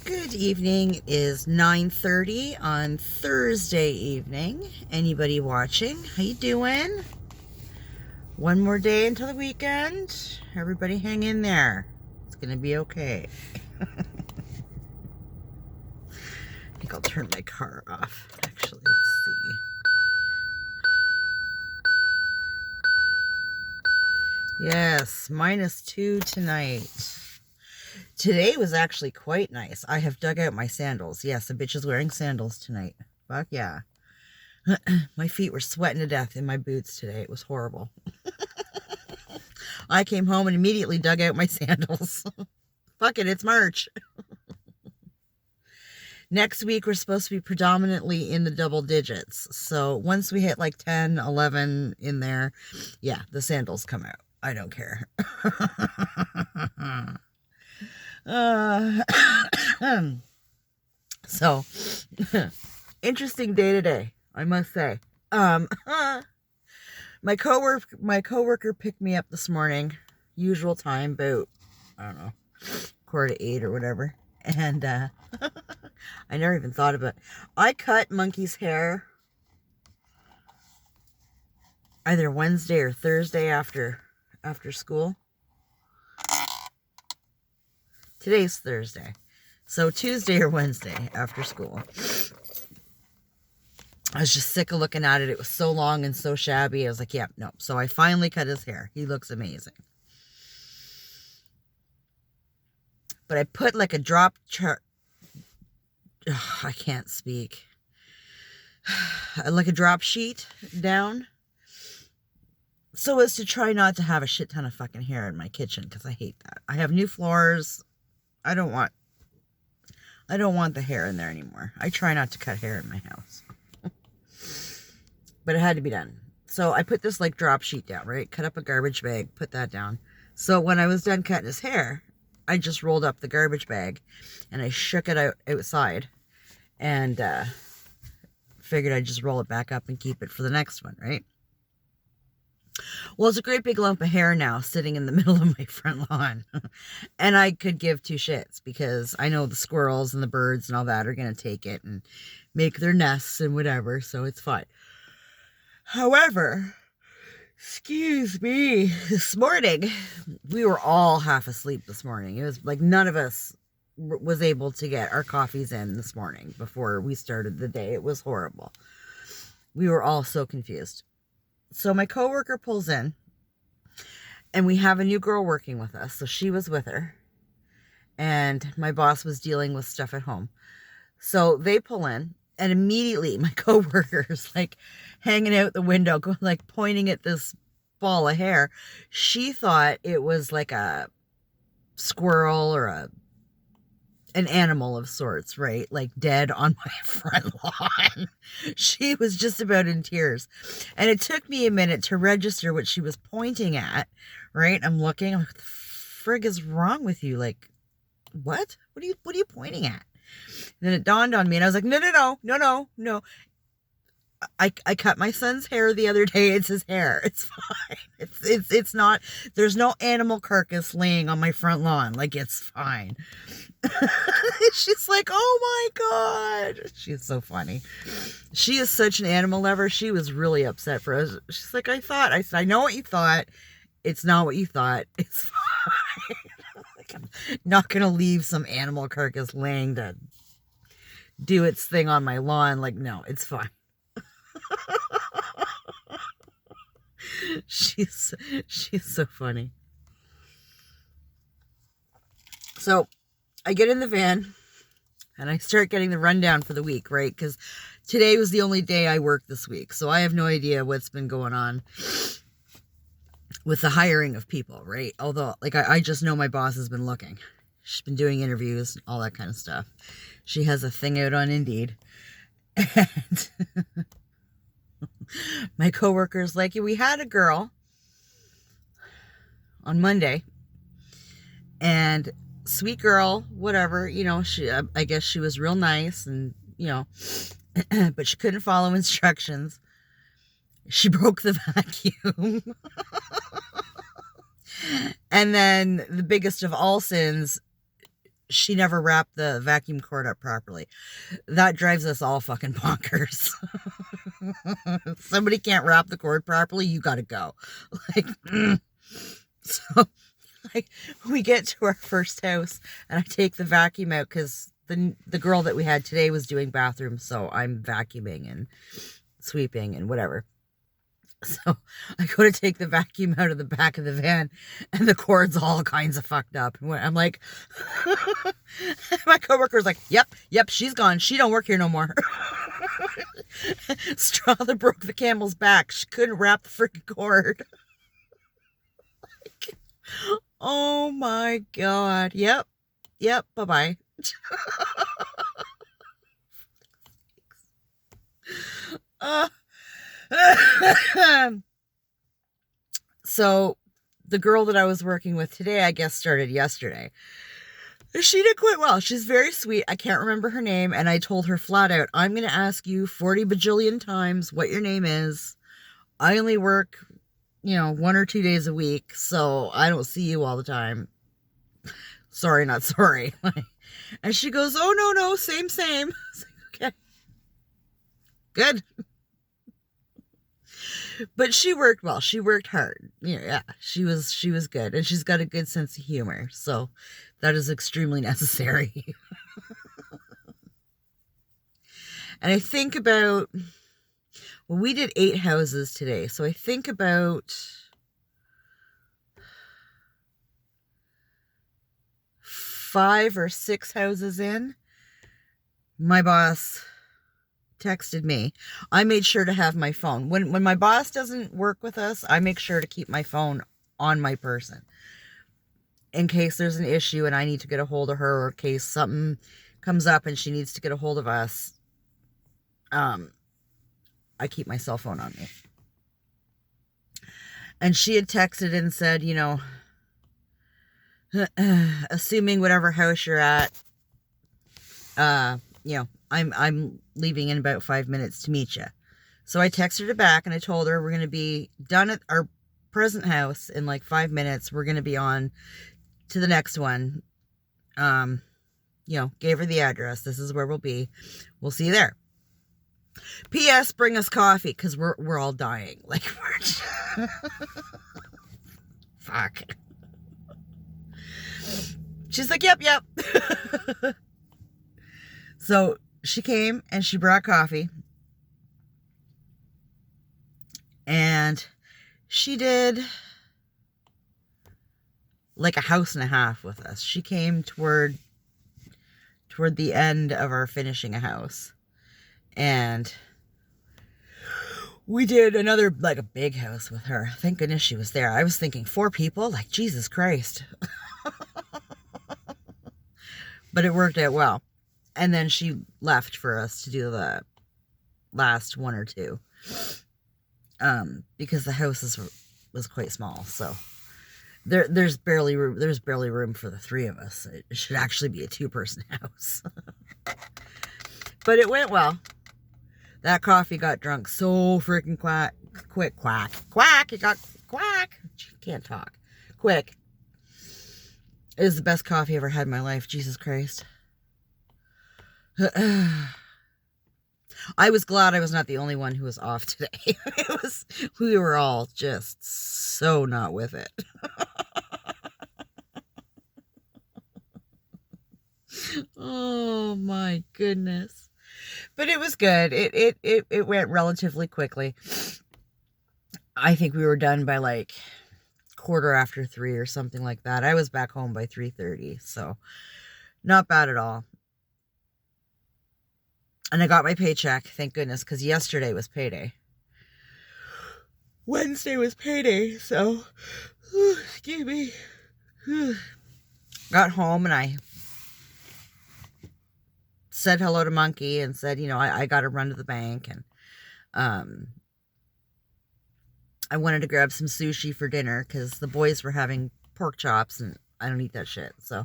Good evening. It is 9:30 on Thursday evening. Anybody watching? How you doing? One more day until the weekend. Everybody hang in there. It's gonna be okay. I think I'll turn my car off. Actually, let's see. Yes, -2 tonight. Today was actually quite nice. I have dug out my sandals. Yes, the bitch is wearing sandals tonight. Fuck yeah. My feet were sweating to death in my boots today. It was horrible. I came home and immediately dug out my sandals. Fuck it, it's March. Next week, we're supposed to be predominantly in the double digits. So once we hit like 10, 11 in there, yeah, the sandals come out. I don't care. So, interesting day today, I must say. My coworker picked me up this morning, usual time, about, I don't know, 7:45 or whatever. And I never even thought of it. I cut Monkey's hair either Wednesday or Thursday after school. Today's Thursday. So Tuesday or Wednesday after school. I was just sick of looking at it. It was so long and so shabby. I was like, yeah, no. So I finally cut his hair. He looks amazing. But I put like a drop chart. I can't speak. Like a drop sheet down. So as to try not to have a shit ton of fucking hair in my kitchen, because I hate that. I have new floors. I don't want the hair in there anymore. I try not to cut hair in my house. But it had to be done. So I put this like drop sheet down, right? Cut up a garbage bag, put that down. So when I was done cutting his hair, I just rolled up the garbage bag and I shook it outside and figured I'd just roll it back up and keep it for the next one, right? Well, it's a great big lump of hair now sitting in the middle of my front lawn. And I could give two shits because I know the squirrels and the birds and all that are going to take it and make their nests and whatever. So it's fine. However, excuse me, this morning, we were all half asleep this morning. It was like none of us was able to get our coffees in this morning before we started the day. It was horrible. We were all so confused. So my coworker pulls in and we have a new girl working with us. So she was with her and my boss was dealing with stuff at home. So they pull in and immediately my coworker's like hanging out the window, like pointing at this ball of hair. She thought it was like a squirrel or an animal of sorts, right? Like dead on my front lawn. She was just about in tears. And it took me a minute to register what she was pointing at, right? I'm looking, I'm like, what the frig is wrong with you? Like, what? What are you pointing at? And then it dawned on me and I was like, no. I cut my son's hair the other day. It's his hair. It's fine. It's not, there's no animal carcass laying on my front lawn. Like, it's fine. She's like, oh my God. She's so funny. She is such an animal lover. She was really upset for us. She's like, I said, I know what you thought. It's not what you thought. It's fine. Like, I'm not going to leave some animal carcass laying to do its thing on my lawn. Like, no, it's fine. She's so funny. So I get in the van and I start getting the rundown for the week, right? Because today was the only day I worked this week. So I have no idea what's been going on with the hiring of people, right? Although, like, I just know my boss has been looking. She's been doing interviews, all that kind of stuff. She has a thing out on Indeed. And my coworker's like, we had a girl on Monday and sweet girl, whatever, you know, I guess she was real nice and, you know, but she couldn't follow instructions. She broke the vacuum. And then the biggest of all sins, she never wrapped the vacuum cord up properly. That drives us all fucking bonkers. If somebody can't wrap the cord properly, you gotta go. Like, so like we get to our first house and I take the vacuum out because the girl that we had today was doing bathrooms, so I'm vacuuming and sweeping and whatever. So I go to take the vacuum out of the back of the van and the cord's all kinds of fucked up. I'm like, my coworker's like, yep, she's gone. She don't work here no more. Straw that broke the camel's back. She couldn't wrap the freaking cord. Like, oh my God. Yep. Bye-bye. So the girl that I was working with today, I guess, started yesterday. She did quite well. She's very sweet. I can't remember her name. And I told her flat out, I'm going to ask you 40 bajillion times what your name is. I only work, 1 or 2 days a week. So I don't see you all the time. Sorry, not sorry. And she goes, oh, no, same. I was like, okay. Good. But she worked well. She worked hard. Yeah, she was good. And she's got a good sense of humor. So that is extremely necessary. And I think about, well, we did 8 houses today. So I think about 5 or 6 houses in, my boss texted me. I made sure to have my phone. When my boss doesn't work with us, I make sure to keep my phone on my person in case there's an issue and I need to get a hold of her, or in case something comes up and she needs to get a hold of us. I keep my cell phone on me. And she had texted and said, assuming whatever house you're at, I'm leaving in about 5 minutes to meet you. So I texted her back and I told her we're going to be done at our present house in like 5 minutes. We're going to be on to the next one. Gave her the address. This is where we'll be. We'll see you there. P.S. Bring us coffee because we're all dying. Like, we're fuck. She's like, yep. So she came and she brought coffee. And she did like a house and a half with us. She came toward the end of our finishing a house. And we did another, like, a big house with her. Thank goodness she was there. I was thinking 4 people, like, Jesus Christ. But it worked out well. And then she left for us to do the last 1 or 2. Because the house was quite small. So there's barely room for the 3 of us. It should actually be a 2-person house. But it went well. That coffee got drunk so freaking quick. Quack. It got quack. Can't talk. Quick. It was the best coffee I ever had in my life. Jesus Christ. I was glad I was not the only one who was off today. We were all just so not with it. Oh my goodness. But it was good. It went relatively quickly. I think we were done by like 3:15 or something like that. I was back home by 3:30, so not bad at all. And I got my paycheck, thank goodness, because yesterday was payday. Wednesday was payday, so excuse me. Got home and I said hello to Monkey and said, I got to run to the bank, and I wanted to grab some sushi for dinner because the boys were having pork chops and I don't eat that shit. So I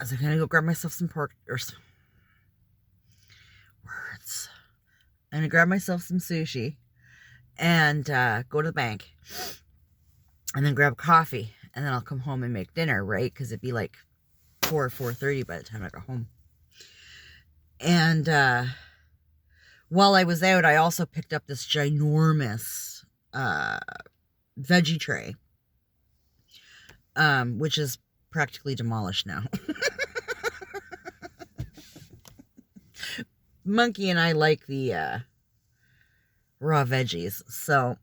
was like, I'm going to go grab myself some pork or some words. I'm going to grab myself some sushi and go to the bank and then grab coffee, and then I'll come home and make dinner, right? Because it'd be like 4:30 by the time I got home. And while I was out, I also picked up this ginormous veggie tray, which is practically demolished now. Monkey and I like the raw veggies, so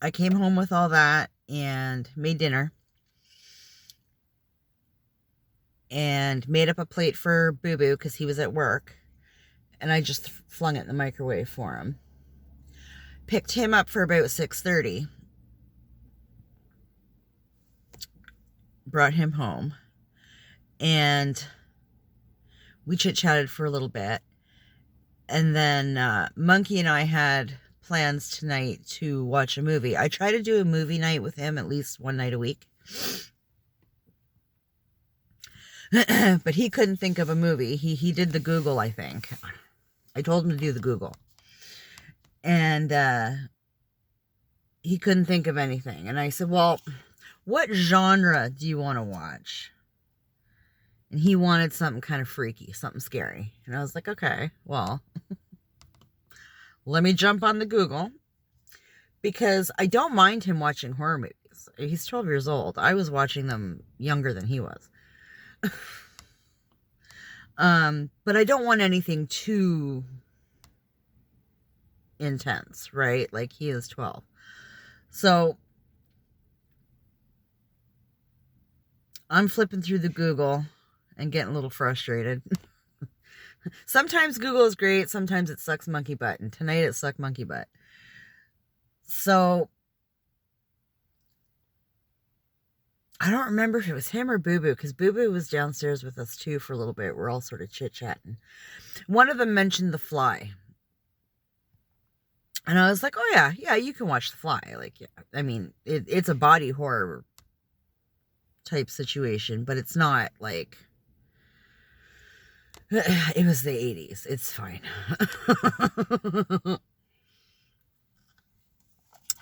I came home with all that and made dinner and made up a plate for Boo Boo because he was at work, and I just flung it in the microwave for him. Picked him up for about 6:30, brought him home, and we chit-chatted for a little bit. And then Monkey and I had plans tonight to watch a movie. I try to do a movie night with him at least one night a week. But he couldn't think of a movie. He did the Google, I think. I told him to do the Google. And he couldn't think of anything. And I said, well, what genre do you want to watch? And he wanted something kind of freaky, something scary. And I was like, okay, well, let me jump on the Google, because I don't mind him watching horror movies. He's 12 years old. I was watching them younger than he was. But I don't want anything too intense, right? Like, he is 12. So I'm flipping through the Google and getting a little frustrated. Sometimes Google is great. Sometimes it sucks monkey butt. And tonight it sucked monkey butt. So I don't remember if it was him or Boo Boo, because Boo Boo was downstairs with us too for a little bit. We're all sort of chit-chatting. One of them mentioned The Fly. And I was like, oh yeah, you can watch The Fly. Like, yeah, I mean, it's a body horror type situation, but it's not like, it was the 80s. It's fine.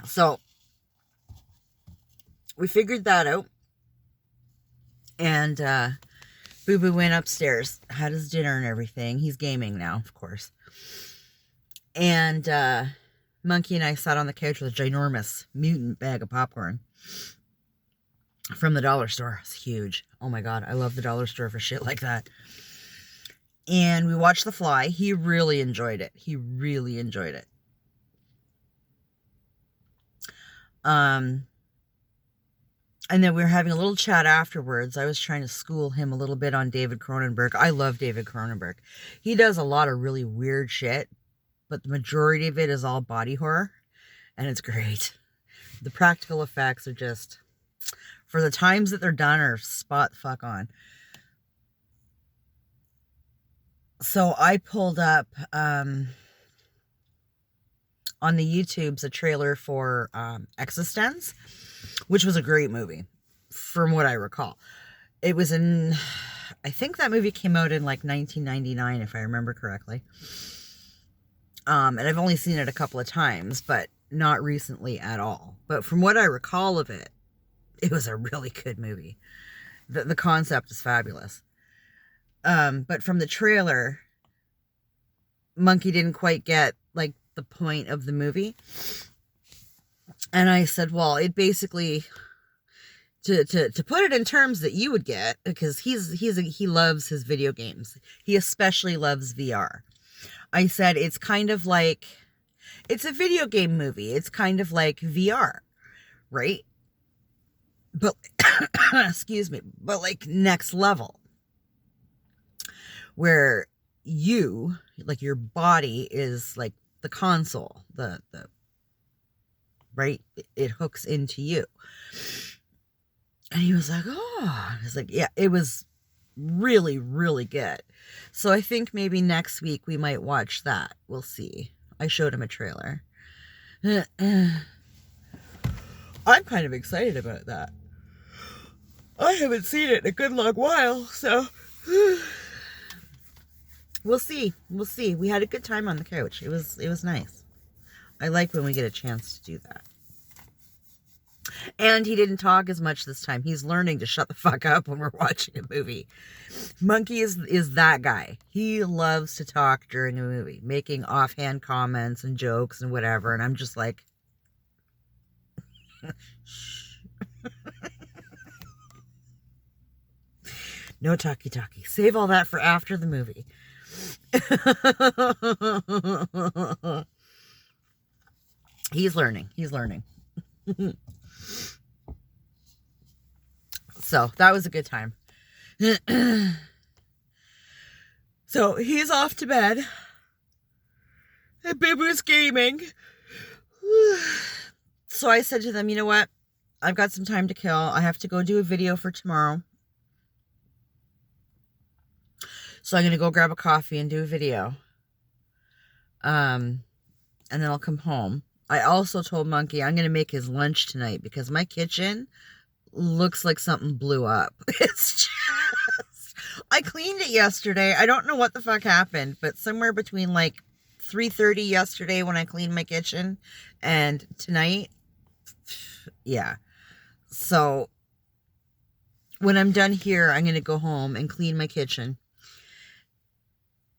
So we figured that out. And Boo Boo went upstairs, had his dinner and everything. He's gaming now, of course. And Monkey and I sat on the couch with a ginormous mutant bag of popcorn from the dollar store. It's huge. Oh my God, I love the dollar store for shit like that. And we watched The Fly. He really enjoyed it. He really enjoyed it. And then we were having a little chat afterwards. I was trying to school him a little bit on David Cronenberg. I love David Cronenberg. He does a lot of really weird shit, but the majority of it is all body horror, and it's great. The practical effects are just, for the times that they're done, are spot the fuck on. So I pulled up on the YouTubes a trailer for Existence, which was a great movie, from what I recall. It was in, I think that movie came out in like 1999, if I remember correctly. And I've only seen it a couple of times, but not recently at all. But from what I recall of it, it was a really good movie. The concept is fabulous. But from the trailer, Monkey didn't quite get like the point of the movie. And I said, well, it basically, to put it in terms that you would get, because he loves his video games. He especially loves VR. I said, it's kind of like, it's a video game movie. It's kind of like VR, right? But, excuse me, but like next level. Where you, like your body is like the console, the right? It hooks into you. And he was like, oh, I was like, yeah, it was really, really good. So I think maybe next week we might watch that. We'll see. I showed him a trailer. I'm kind of excited about that. I haven't seen it in a good long while, so we'll see. We'll see. We had a good time on the couch. It was nice. I like when we get a chance to do that. And he didn't talk as much this time. He's learning to shut the fuck up when we're watching a movie. Monkey is that guy. He loves to talk during a movie, making offhand comments and jokes and whatever. And I'm just like, shh. No talkie-talkie. Save all that for after the movie. He's learning. He's learning. So that was a good time. So he's off to bed. And Bibber's gaming. So I said to them, you know what? I've got some time to kill. I have to go do a video for tomorrow. So I'm going to go grab a coffee and do a video. And then I'll come home. I also told Monkey I'm going to make his lunch tonight because my kitchen looks like something blew up. It's just... I cleaned it yesterday. I don't know what the fuck happened, but somewhere between like 3:30 yesterday when I cleaned my kitchen and tonight. Yeah. So when I'm done here, I'm going to go home and clean my kitchen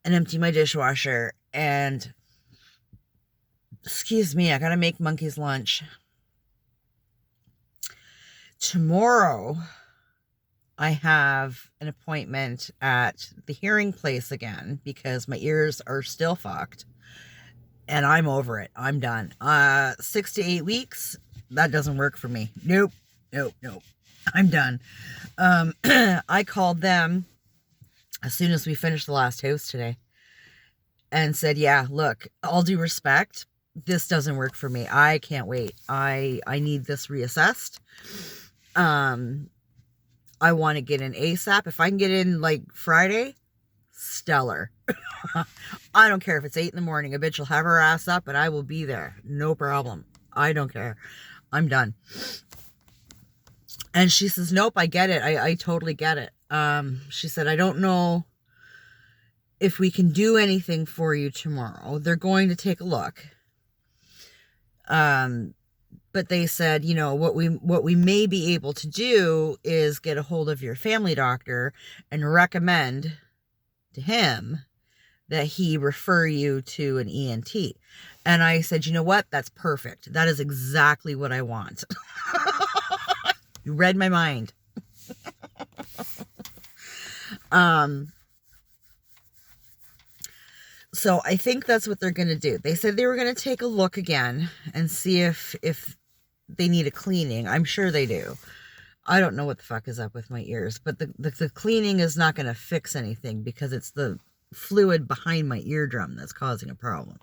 and empty my dishwasher and, excuse me, I got to make Monkey's lunch. Tomorrow, I have an appointment at the hearing place again because my ears are still fucked and I'm over it. I'm done. 6 to 8 weeks, that doesn't work for me. Nope. I'm done. I called them as soon as we finished the last house today and said, yeah, look, all due respect, this doesn't work for me. I can't wait. I need this reassessed. I want to get in ASAP. If I can get in like Friday, stellar. I don't care if it's 8 in the morning. A bitch will have her ass up and I will be there. No problem. I don't care. I'm done. And she says, nope, I get it. I totally get it. She said, I don't know if we can do anything for you tomorrow. They're going to take a look. But they said, you know, what we may be able to do is get a hold of your family doctor and recommend to him that he refer you to an ENT. And I said, you know what? That's perfect. That is exactly what I want. You read my mind. So I think that's what they're going to do. They said they were going to take a look again and see if they need a cleaning. I'm sure they do. I don't know what the fuck is up with my ears, but the cleaning is not going to fix anything because it's the fluid behind my eardrum that's causing a problem.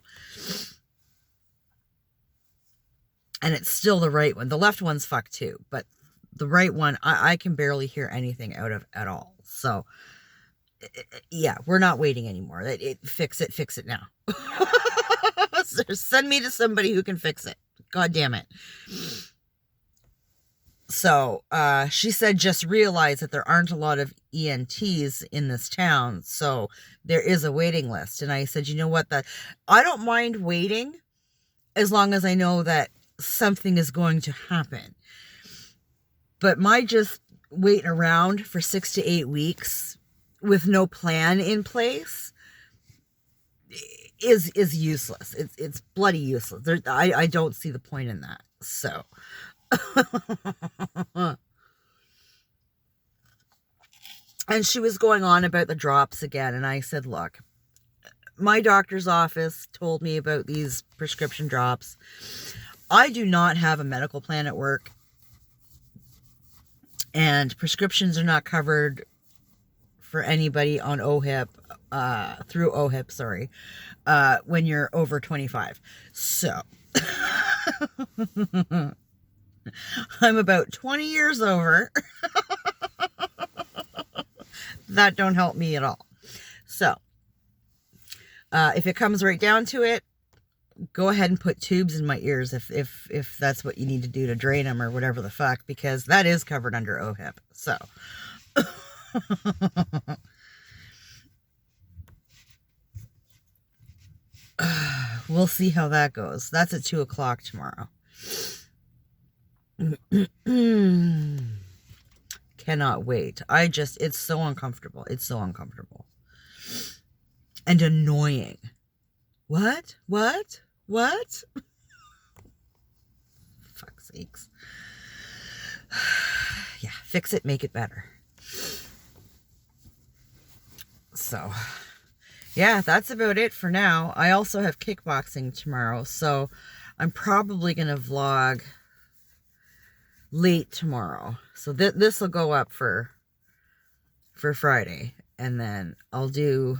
And it's still the right one. The left one's fucked too, but the right one, I can barely hear anything out of at all. So yeah, we're not waiting anymore. Fix it now. Send me to somebody who can fix it. God damn it. So, she said, just realize that there aren't a lot of ENTs in this town. So there is a waiting list. And I said, you know what, I don't mind waiting as long as I know that something is going to happen. But my just waiting around for 6 to 8 weeks with no plan in place is useless. It's bloody useless. I don't see the point in that. So and she was going on about the drops again, and I said, look, my doctor's office told me about these prescription drops. I do not have a medical plan at work, and prescriptions are not covered for anybody on OHIP, through OHIP, sorry, when you're over 25. So, I'm about 20 years over. That don't help me at all. So, if it comes right down to it, go ahead and put tubes in my ears if that's what you need to do to drain them or whatever the fuck, because that is covered under OHIP. So, we'll see how that goes. That's at 2 o'clock tomorrow. Cannot wait. It's so uncomfortable. It's so uncomfortable. And annoying. What? Fuck's sakes. Yeah, fix it, make it better. So, yeah, that's about it for now. I also have kickboxing tomorrow, so I'm probably going to vlog late tomorrow. So this will go up for Friday, and then I'll do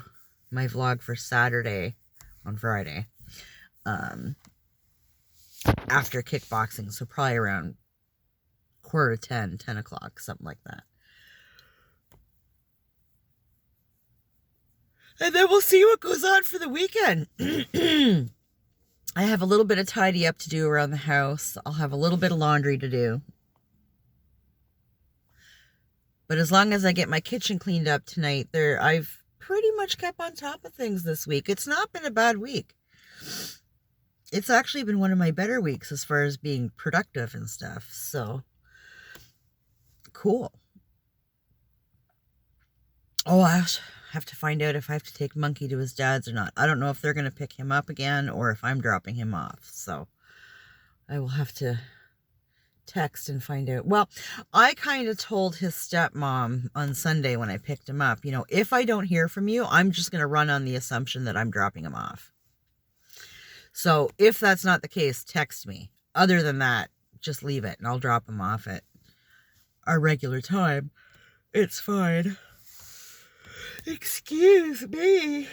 my vlog for Saturday on Friday. After kickboxing, so probably around 9:45, 10 o'clock, something like that. And then we'll see what goes on for the weekend. I have a little bit of tidy up to do around the house. I'll have a little bit of laundry to do. But as long as I get my kitchen cleaned up tonight, I've pretty much kept on top of things this week. It's not been a bad week. It's actually been one of my better weeks as far as being productive and stuff. So, cool. Oh, I have to find out if I have to take Monkey to his dad's or not. I don't know if they're going to pick him up again or if I'm dropping him off. So, I will have to text and find out. Well, I kind of told his stepmom on Sunday when I picked him up, if I don't hear from you, I'm just going to run on the assumption that I'm dropping him off. So if that's not the case, text me. Other than that, just leave it and I'll drop him off at our regular time. It's fine. Excuse me.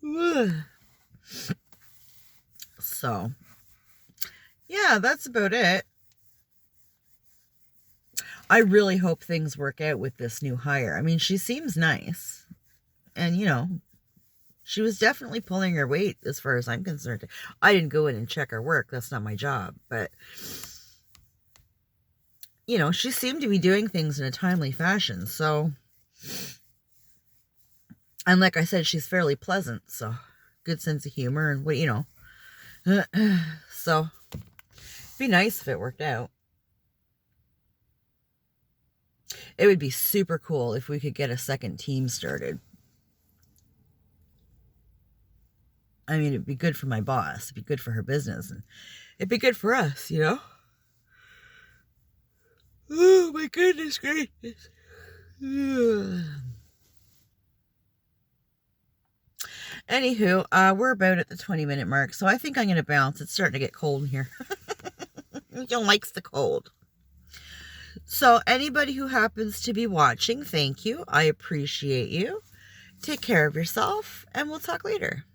Ugh. So, yeah, that's about it. I really hope things work out with this new hire. I mean, she seems nice. And, she was definitely pulling her weight as far as I'm concerned. I didn't go in and check her work. That's not my job. But, she seemed to be doing things in a timely fashion. So, and like I said, she's fairly pleasant. So, good sense of humor and so, it'd be nice if it worked out. It would be super cool if we could get a second team started. I mean, it'd be good for my boss. It'd be good for her business. And it'd be good for us, Oh, my goodness gracious. Anywho, we're about at the 20-minute mark, so I think I'm going to bounce. It's starting to get cold in here. Y'all likes the cold. So, anybody who happens to be watching, thank you. I appreciate you. Take care of yourself, and we'll talk later.